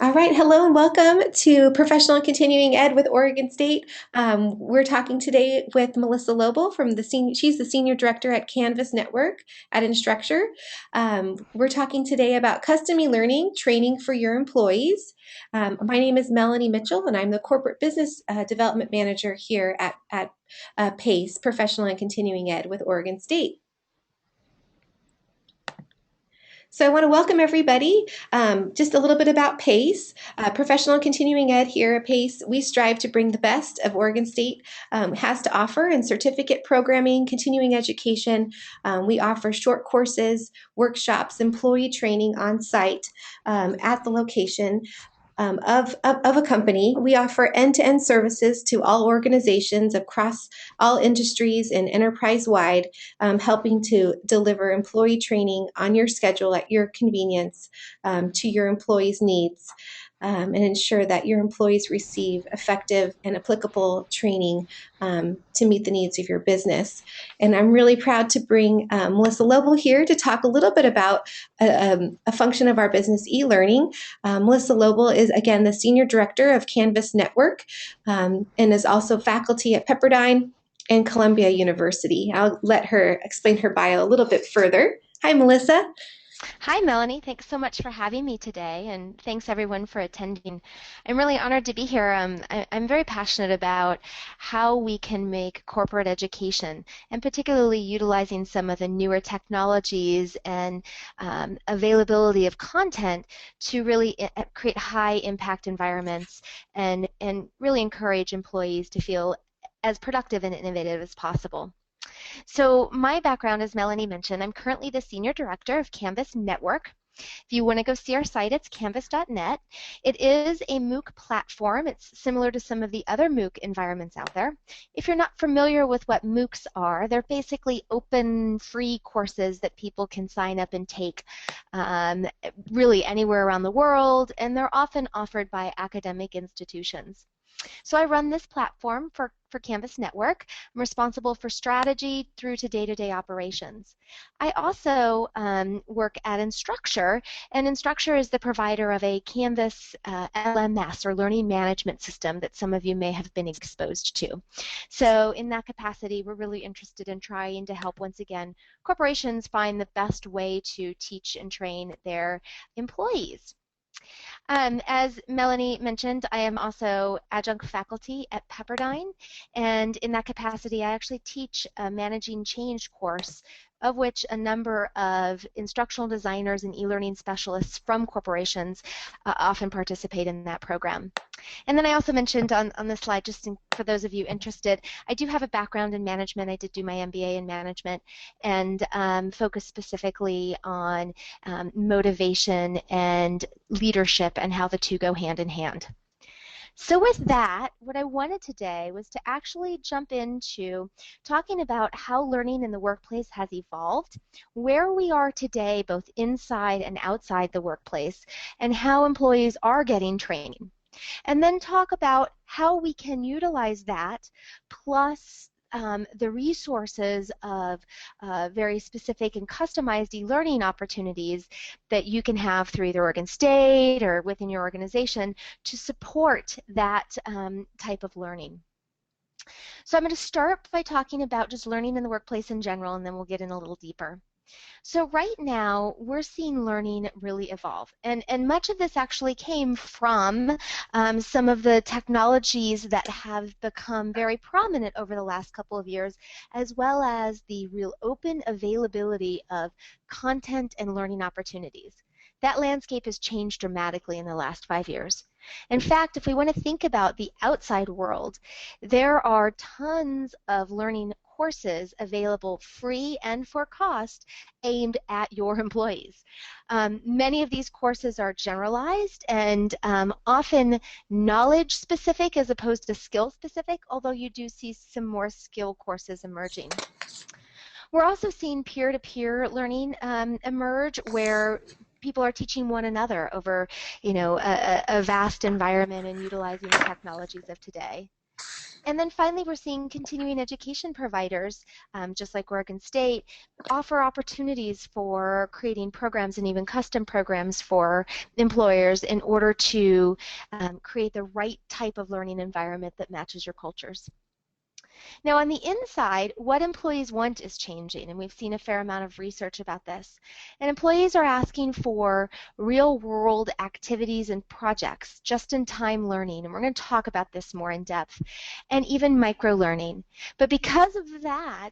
All right, hello and welcome to Professional and Continuing Ed with Oregon State. We're talking today with Melissa Noble from she's the Senior Director at Canvas Network at Instructure. We're talking today about custom e-learning training for your employees. My name is Melanie Mitchell and I'm the Corporate Business Development Manager here at PACE, Professional and Continuing Ed with Oregon State. So I want to welcome everybody. Just a little bit about PACE, Professional and Continuing Ed here at PACE. We strive to bring the best of Oregon State has to offer in certificate programming, continuing education. We offer short courses, workshops, employee training on site at the location. Of a company. We offer end-to-end services to all organizations across all industries and enterprise-wide, helping to deliver employee training on your schedule at your convenience to your employees' needs. And ensure that your employees receive effective and applicable training to meet the needs of your business. And I'm really proud to bring Melissa Noble here to talk a little bit about a function of our business, e-learning. Melissa Noble is, again, the Senior Director of Canvas Network and is also faculty at Pepperdine and Columbia University. I'll let her explain her bio a little bit further. Hi, Melissa. Hi, Melanie. Thanks so much for having me today, and thanks everyone for attending. I'm really honored to be here. I'm very passionate about how we can make corporate education, and particularly utilizing some of the newer technologies and availability of content to really create high impact environments and really encourage employees to feel as productive and innovative as possible. So my background, as Melanie mentioned, I'm currently the Senior Director of Canvas Network. If you want to go see our site, it's canvas.net. It is a MOOC platform. It's similar to some of the other MOOC environments out there. If you're not familiar with what MOOCs are, they're basically open, free courses that people can sign up and take really anywhere around the world, and they're often offered by academic institutions. So I run this platform for Canvas Network. I'm responsible for strategy through to day-to-day operations. I also work at Instructure, and Instructure is the provider of a Canvas LMS, or Learning Management System, that some of you may have been exposed to. So in that capacity, we're really interested in trying to help, once again, corporations find the best way to teach and train their employees. As Melanie mentioned, I am also adjunct faculty at Pepperdine, and in that capacity I actually teach a Managing Change course, of which a number of instructional designers and e-learning specialists from corporations often participate in that program. And then I also mentioned on this slide, for those of you interested, I do have a background in management. I did do my MBA in management and focus specifically on motivation and leadership and how the two go hand in hand. So with that, what I wanted today was to actually jump into talking about how learning in the workplace has evolved, where we are today both inside and outside the workplace, and how employees are getting training. And then talk about how we can utilize that plus the resources of very specific and customized e-learning opportunities that you can have through either Oregon State or within your organization to support that type of learning. So I'm going to start by talking about just learning in the workplace in general, and then we'll get in a little deeper. So right now, we're seeing learning really evolve, and much of this actually came from some of the technologies that have become very prominent over the last couple of years, as well as the real open availability of content and learning opportunities. That landscape has changed dramatically in the last 5 years. In fact, if we want to think about the outside world, there are tons of learning courses available free and for cost aimed at your employees. Many of these courses are generalized and often knowledge specific as opposed to skill specific, although you do see some more skill courses emerging. We're also seeing peer-to-peer learning emerge, where people are teaching one another over, a vast environment and utilizing the technologies of today. And then finally, we're seeing continuing education providers, just like Oregon State, offer opportunities for creating programs and even custom programs for employers in order to create the right type of learning environment that matches your cultures. Now, on the inside, what employees want is changing, and we've seen a fair amount of research about this. And employees are asking for real-world activities and projects, just-in-time learning, and we're going to talk about this more in depth, and even micro-learning. But because of that,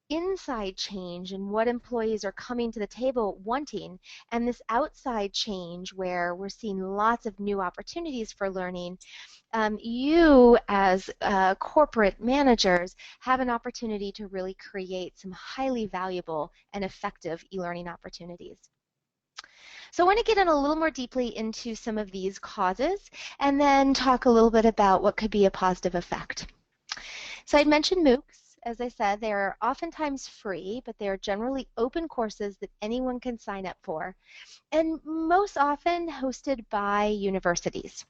inside change and what employees are coming to the table wanting, and this outside change where we're seeing lots of new opportunities for learning, you as corporate managers have an opportunity to really create some highly valuable and effective e-learning opportunities. So I want to get in a little more deeply into some of these causes and then talk a little bit about what could be a positive effect. So I'd mentioned MOOCs. As I said, they are oftentimes free, but they are generally open courses that anyone can sign up for, and most often hosted by universities.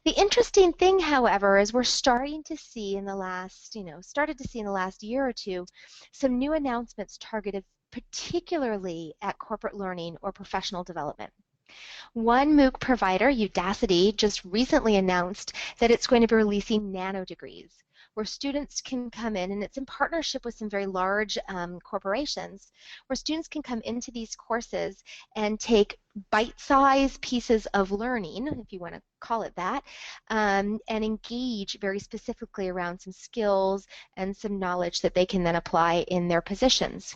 The interesting thing, however, is we're starting to see in the last, year or two, some new announcements targeted particularly at corporate learning or professional development. One MOOC provider, Udacity, just recently announced that it's going to be releasing nano degrees, where students can come in, and it's in partnership with some very large corporations, where students can come into these courses and take bite-sized pieces of learning, if you want to call it that, and engage very specifically around some skills and some knowledge that they can then apply in their positions.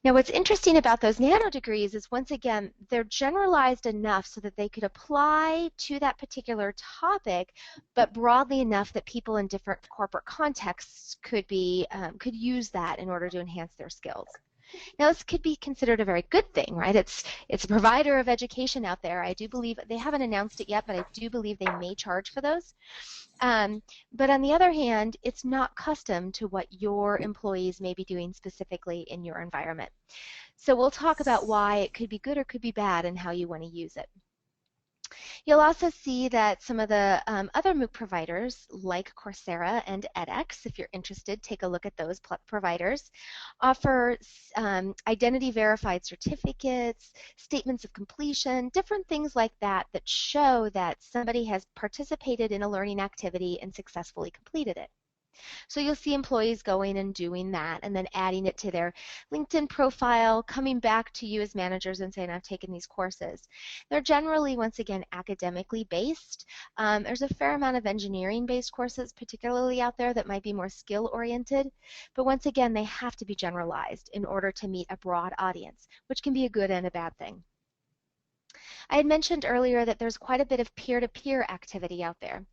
Now, what's interesting about those nano degrees is, once again, they're generalized enough so that they could apply to that particular topic, but broadly enough that people in different corporate contexts could use that in order to enhance their skills. Now, this could be considered a very good thing, right? It's a provider of education out there. I do believe they haven't announced it yet, but I do believe they may charge for those. But on the other hand, it's not custom to what your employees may be doing specifically in your environment. So we'll talk about why it could be good or could be bad and how you want to use it. You'll also see that some of the other MOOC providers, like Coursera and edX, if you're interested, take a look at those providers, offer identity-verified certificates, statements of completion, different things like that that show that somebody has participated in a learning activity and successfully completed it. So you'll see employees going and doing that and then adding it to their LinkedIn profile, coming back to you as managers and saying, I've taken these courses. They're generally, once again, academically based. There's a fair amount of engineering-based courses, particularly out there, that might be more skill-oriented. But once again, they have to be generalized in order to meet a broad audience, which can be a good and a bad thing. I had mentioned earlier that there's quite a bit of peer-to-peer activity out there.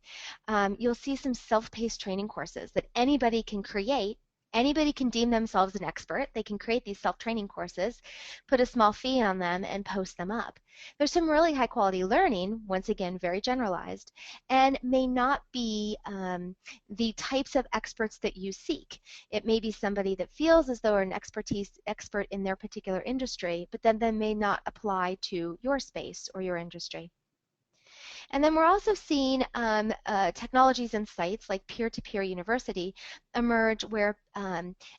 You'll see some self-paced training courses that anybody can create. Anybody can deem themselves an expert. They can create these self-training courses, put a small fee on them, and post them up. There's some really high-quality learning, once again, very generalized, and may not be the types of experts that you seek. It may be somebody that feels as though they're an expert in their particular industry, but then they may not apply to your space or your industry. And then we're also seeing technologies and sites like peer-to-peer university emerge where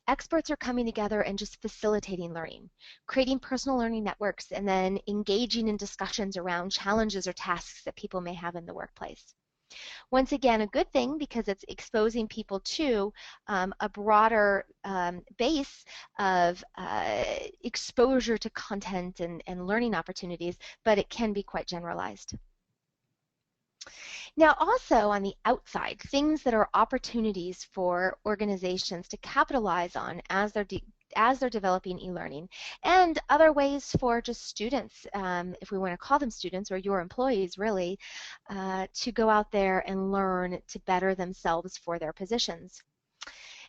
experts are coming together and just facilitating learning, creating personal learning networks, and then engaging in discussions around challenges or tasks that people may have in the workplace. Once again, a good thing because it's exposing people to a broader base of exposure to content and learning opportunities, but it can be quite generalized. Now, also on the outside, things that are opportunities for organizations to capitalize on as they're developing e-learning, and other ways for just students, if we want to call them students, or your employees really, to go out there and learn to better themselves for their positions.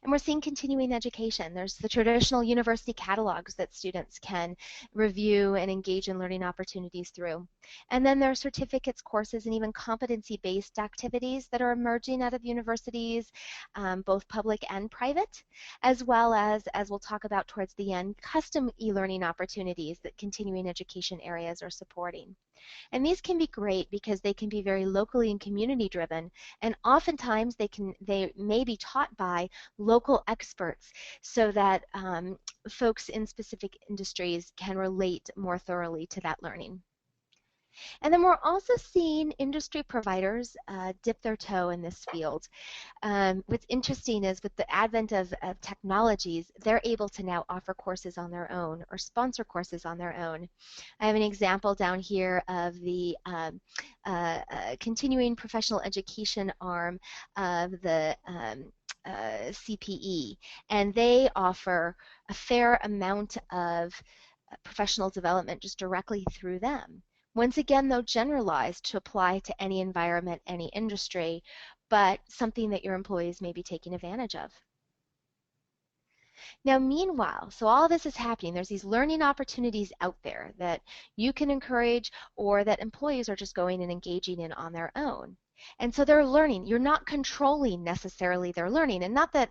And we're seeing continuing education. There's the traditional university catalogs that students can review and engage in learning opportunities through. And then there are certificates, courses, and even competency-based activities that are emerging out of universities, both public and private, as well as we'll talk about towards the end, custom e-learning opportunities that continuing education areas are supporting. And these can be great because they can be very locally and community driven, and oftentimes they may be taught by local experts so that folks in specific industries can relate more thoroughly to that learning. And then we're also seeing industry providers dip their toe in this field. What's interesting is with the advent of technologies, they're able to now offer courses on their own or sponsor courses on their own. I have an example down here of the continuing professional education arm of the CPE, and they offer a fair amount of professional development just directly through them. Once again, though, generalized to apply to any environment, any industry, but something that your employees may be taking advantage of. Now, meanwhile, so all this is happening, there's these learning opportunities out there that you can encourage or that employees are just going and engaging in on their own. And so they're learning. You're not controlling necessarily their learning, and not that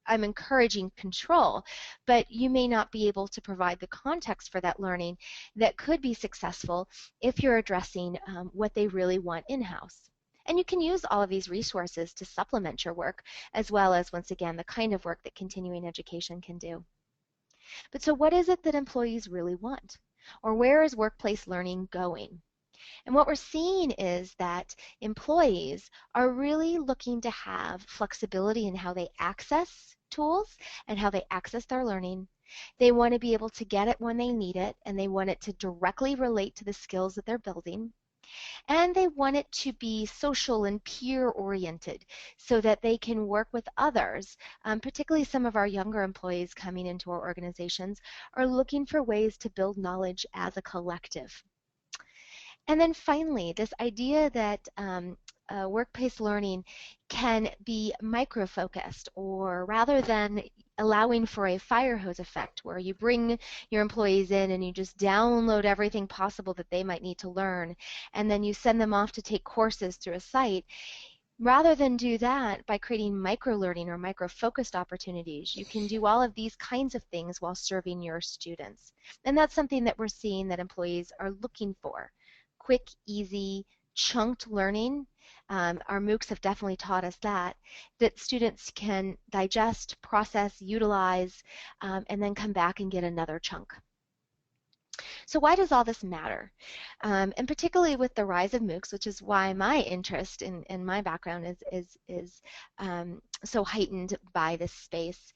I'm encouraging control, but you may not be able to provide the context for that learning that could be successful if you're addressing what they really want in-house. And you can use all of these resources to supplement your work, as well as, once again, the kind of work that continuing education can do. But so what is it that employees really want? Or where is workplace learning going? And what we're seeing is that employees are really looking to have flexibility in how they access tools and how they access their learning. They want to be able to get it when they need it, and they want it to directly relate to the skills that they're building. And they want it to be social and peer-oriented so that they can work with others. Particularly some of our younger employees coming into our organizations are looking for ways to build knowledge as a collective. And then finally, this idea that workplace learning can be micro-focused, or rather than allowing for a fire hose effect where you bring your employees in and you just download everything possible that they might need to learn, and then you send them off to take courses through a site. Rather than do that by creating micro-learning or micro-focused opportunities, you can do all of these kinds of things while serving your students. And that's something that we're seeing that employees are looking for. Quick, easy, chunked learning. Our MOOCs have definitely taught us that students can digest, process, utilize, and then come back and get another chunk. So why does all this matter? And particularly with the rise of MOOCs, which is why my interest in my background is so heightened by this space.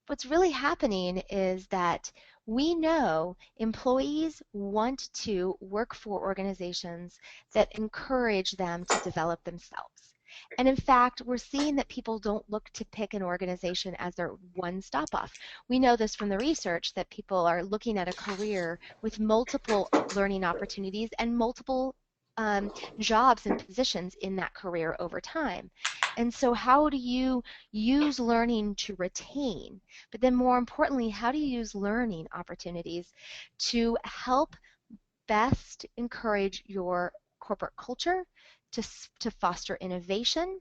What's really happening is that we know employees want to work for organizations that encourage them to develop themselves. And in fact, we're seeing that people don't look to pick an organization as their one stop off. We know this from the research that people are looking at a career with multiple learning opportunities and multiple jobs and positions in that career over time. And so how do you use learning to retain? But then more importantly, how do you use learning opportunities to help best encourage your corporate culture, to foster innovation,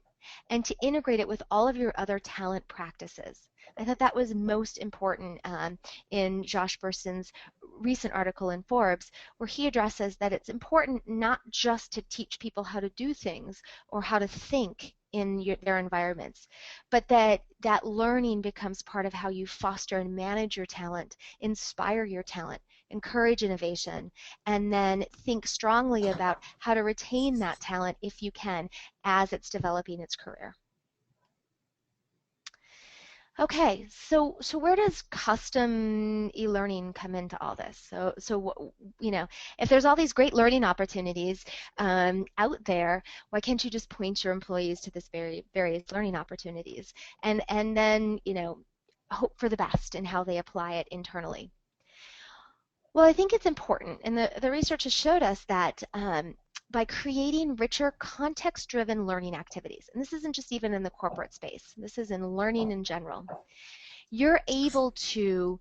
and to integrate it with all of your other talent practices? I thought that was most important in Josh Berson's recent article in Forbes, where he addresses that it's important not just to teach people how to do things or how to think in their environments, but that learning becomes part of how you foster and manage your talent, inspire your talent, encourage innovation, and then think strongly about how to retain that talent if you can as it's developing its career. Okay, so where does custom e-learning come into all this? So you know, if there's all these great learning opportunities out there, why can't you just point your employees to this various learning opportunities, and then, you know, hope for the best in how they apply it internally? Well, I think it's important, and the research has showed us that by creating richer context-driven learning activities, and this isn't just even in the corporate space, this is in learning in general, you're able to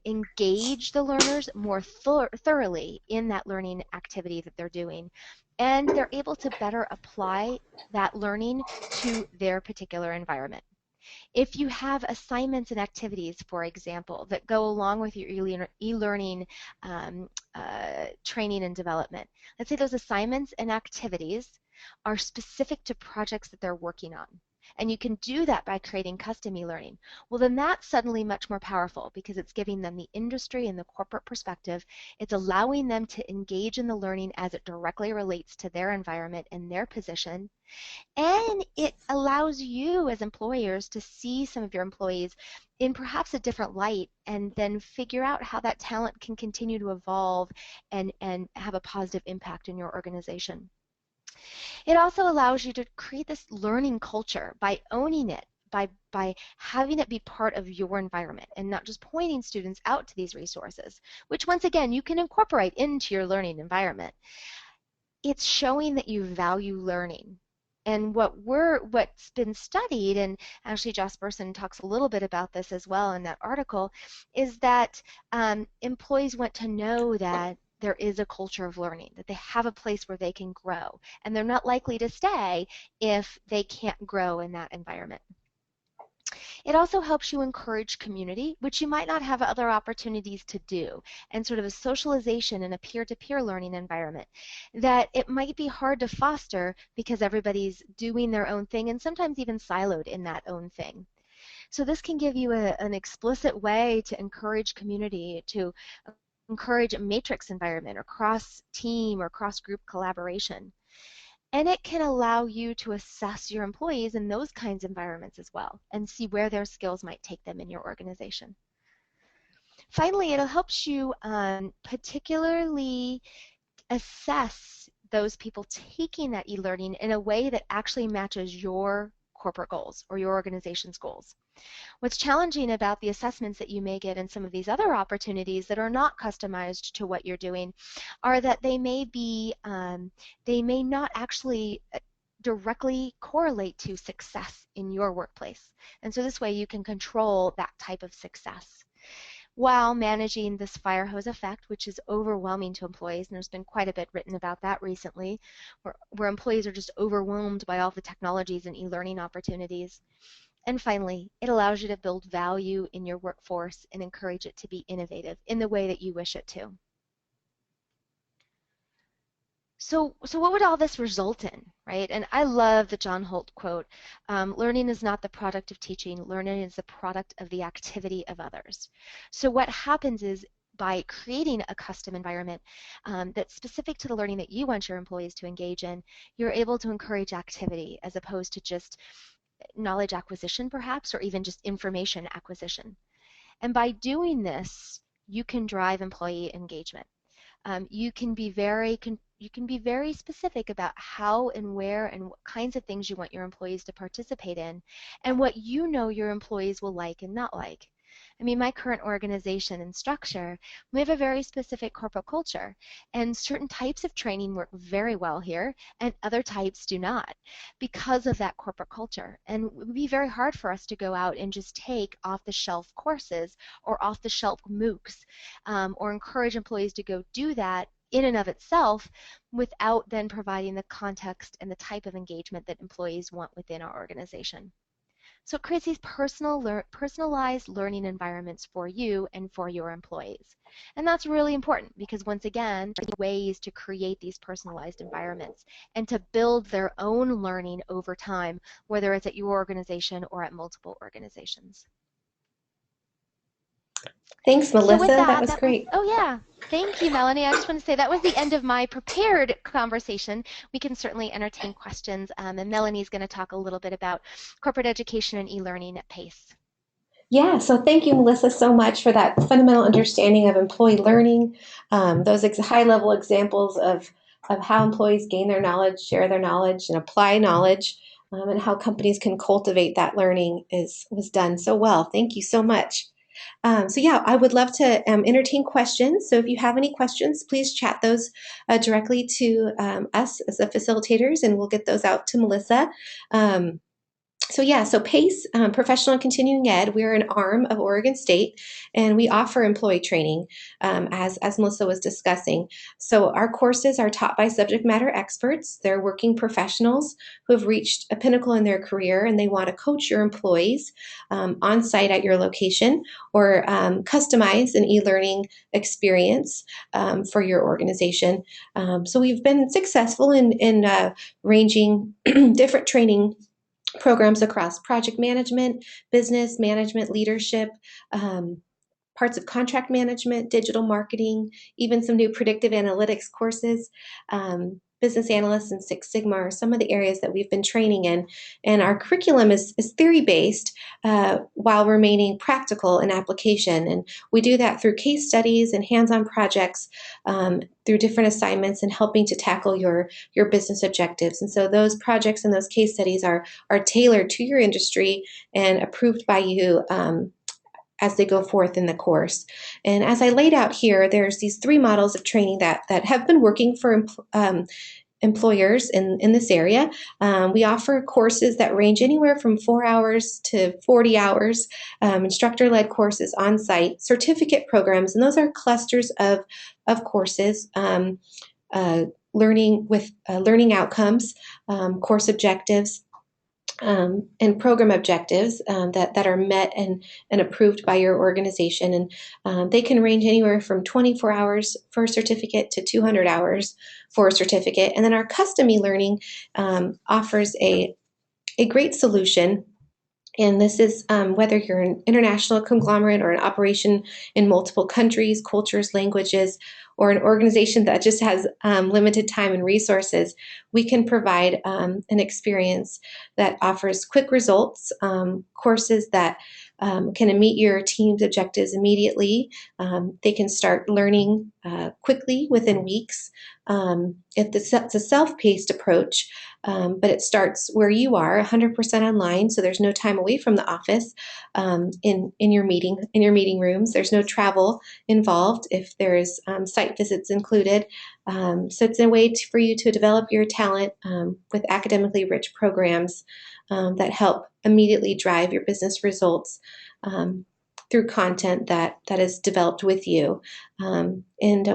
engage the learners more thoroughly in that learning activity that they're doing, and they're able to better apply that learning to their particular environment. If you have assignments and activities, for example, that go along with your e-learning training and development, let's say those assignments and activities are specific to projects that they're working on. And you can do that by creating custom e-learning. Well, then that's suddenly much more powerful because it's giving them the industry and the corporate perspective. It's allowing them to engage in the learning as it directly relates to their environment and their position. And it allows you as employers to see some of your employees in perhaps a different light and then figure out how that talent can continue to evolve and have a positive impact in your organization. It also allows you to create this learning culture by owning it, by having it be part of your environment and not just pointing students out to these resources, which once again you can incorporate into your learning environment. It's showing that you value learning. And what's been studied, and actually Joss Bersin talks a little bit about this as well in that article, is that employees want to know that there is a culture of learning, that they have a place where they can grow, and they're not likely to stay if they can't grow in that environment. It also helps you encourage community, which you might not have other opportunities to do, and sort of a socialization in a peer-to-peer learning environment that it might be hard to foster because everybody's doing their own thing and sometimes even siloed in that own thing. So this can give you an explicit way to encourage community, to encourage a matrix environment or cross-team or cross-group collaboration. And it can allow you to assess your employees in those kinds of environments as well and see where their skills might take them in your organization. Finally, it helps you particularly assess those people taking that e-learning in a way that actually matches your corporate goals or your organization's goals. What's challenging about the assessments that you may get in some of these other opportunities that are not customized to what you're doing are that they may not actually directly correlate to success in your workplace. And so this way you can control that type of success while managing this fire hose effect, which is overwhelming to employees, and there's been quite a bit written about that recently, where employees are just overwhelmed by all the technologies and e-learning opportunities. And finally, it allows you to build value in your workforce and encourage it to be innovative in the way that you wish it to. So what would all this result in, right? And I love the John Holt quote, learning is not the product of teaching, learning is the product of the activity of others. So what happens is by creating a custom environment that's specific to the learning that you want your employees to engage in, you're able to encourage activity as opposed to just knowledge acquisition perhaps, or even just information acquisition. And by doing this, you can drive employee engagement. You can be very specific about how and where and what kinds of things you want your employees to participate in and what you know your employees will like and not like. I mean, my current organization and structure, we have a very specific corporate culture, and certain types of training work very well here, and other types do not because of that corporate culture. And it would be very hard for us to go out and just take off-the-shelf courses or off-the-shelf MOOCs or encourage employees to go do that in and of itself without then providing the context and the type of engagement that employees want within our organization. So it creates these personalized learning environments for you and for your employees. And that's really important because once again, there are ways to create these personalized environments and to build their own learning over time, whether it's at your organization or at multiple organizations. Thanks, So with Melissa. That that, was great. oh yeah, thank you, Melanie. I just want to say that was the end of my prepared conversation. We can certainly entertain questions, and Melanie's going to talk a little bit about corporate education and e-learning at PACE. Yeah, so thank you, Melissa, so much for that fundamental understanding of employee learning, those high-level examples of how employees gain their knowledge, share their knowledge, and apply knowledge, and how companies can cultivate that learning was done so well. Thank you so much. So yeah, I would love to entertain questions. So if you have any questions, please chat those directly to us as the facilitators, and we'll get those out to Melissa. So yeah, so PACE, Professional and Continuing Ed, we're an arm of Oregon State, and we offer employee training, as Melissa was discussing. So our courses are taught by subject matter experts. They're working professionals who have reached a pinnacle in their career, and they want to coach your employees on site at your location, or customize an e-learning experience for your organization. So we've been successful in ranging different training programs across project management, business management, leadership, um, parts of contract management, digital marketing, even some new predictive analytics courses. Business analysts and Six Sigma are some of the areas that we've been training in. And our curriculum is theory based while remaining practical in application. And we do that through case studies and hands on projects, through different assignments, and helping to tackle your business objectives. And so those projects and those case studies are tailored to your industry and approved by you. As they go forth in the course. And as I laid out here, there's these three models of training that have been working for employers in this area. We offer courses that range anywhere from 4 hours to 40 hours, instructor-led courses on site, certificate programs, and those are clusters of courses. Learning with learning outcomes, course objectives, and program objectives that are met and approved by your organization. And they can range anywhere from 24 hours for a certificate to 200 hours for a certificate. And then our custom e-learning offers a great solution. And this is whether you're an international conglomerate or an operation in multiple countries, cultures, languages, or an organization that just has limited time and resources, we can provide an experience that offers quick results, courses that can meet your team's objectives immediately. They can start learning quickly within weeks. It's a self-paced approach, but it starts where you are, 100% online, so there's no time away from the office. In your meeting rooms, there's no travel involved if there's site visits included. So it's a way for you to develop your talent with academically rich programs that help immediately drive your business results through content that is developed with you. And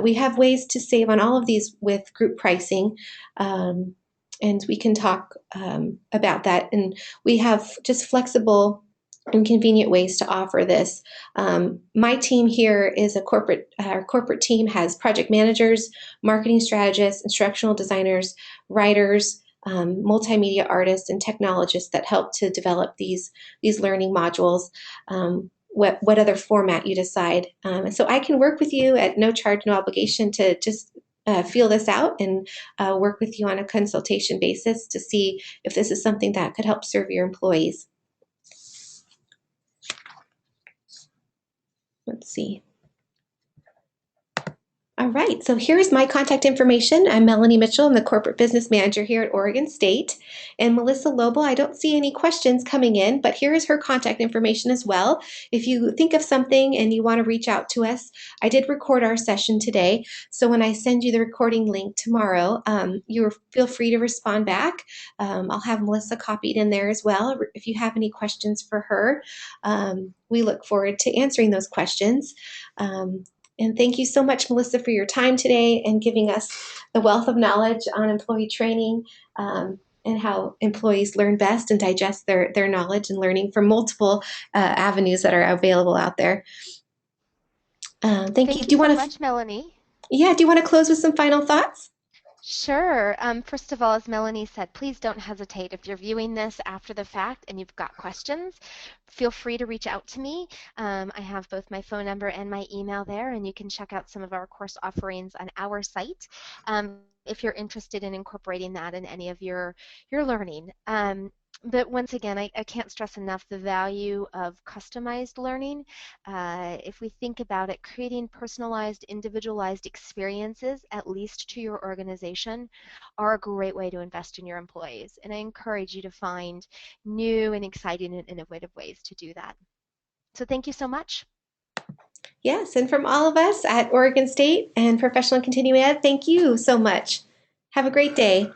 we have ways to save on all of these with group pricing. And we can talk about that. And we have just flexible and convenient ways to offer this. My team here is our corporate team has project managers, marketing strategists, instructional designers, writers, multimedia artists, and technologists that help to develop these learning modules. What other format you decide. And so I can work with you at no charge, no obligation to just feel this out and work with you on a consultation basis to see if this is something that could help serve your employees. Let's see. All right, so here's my contact information. I'm Melanie Mitchell. I'm the corporate business manager here at Oregon State. And Melissa Noble, I don't see any questions coming in, but here is her contact information as well. If you think of something and you want to reach out to us, I did record our session today. So when I send you the recording link tomorrow, you feel free to respond back. I'll have Melissa copied in there as well if you have any questions for her. We look forward to answering those questions. And thank you so much, Melissa, for your time today and giving us the wealth of knowledge on employee training and how employees learn best and digest their knowledge and learning from multiple avenues that are available out there. Thank you. Thank you so much, Melanie. Yeah, do you want to close with some final thoughts? Sure. First of all, as Melanie said, please don't hesitate. If you're viewing this after the fact and you've got questions, feel free to reach out to me. I have both my phone number and my email there, and you can check out some of our course offerings on our site if you're interested in incorporating that in any of your learning. But once again, I can't stress enough the value of customized learning. If we think about it, creating personalized, individualized experiences, at least to your organization, are a great way to invest in your employees. And I encourage you to find new and exciting and innovative ways to do that. So thank you so much. Yes, and from all of us at Oregon State and Professional Continuing Ed, thank you so much. Have a great day.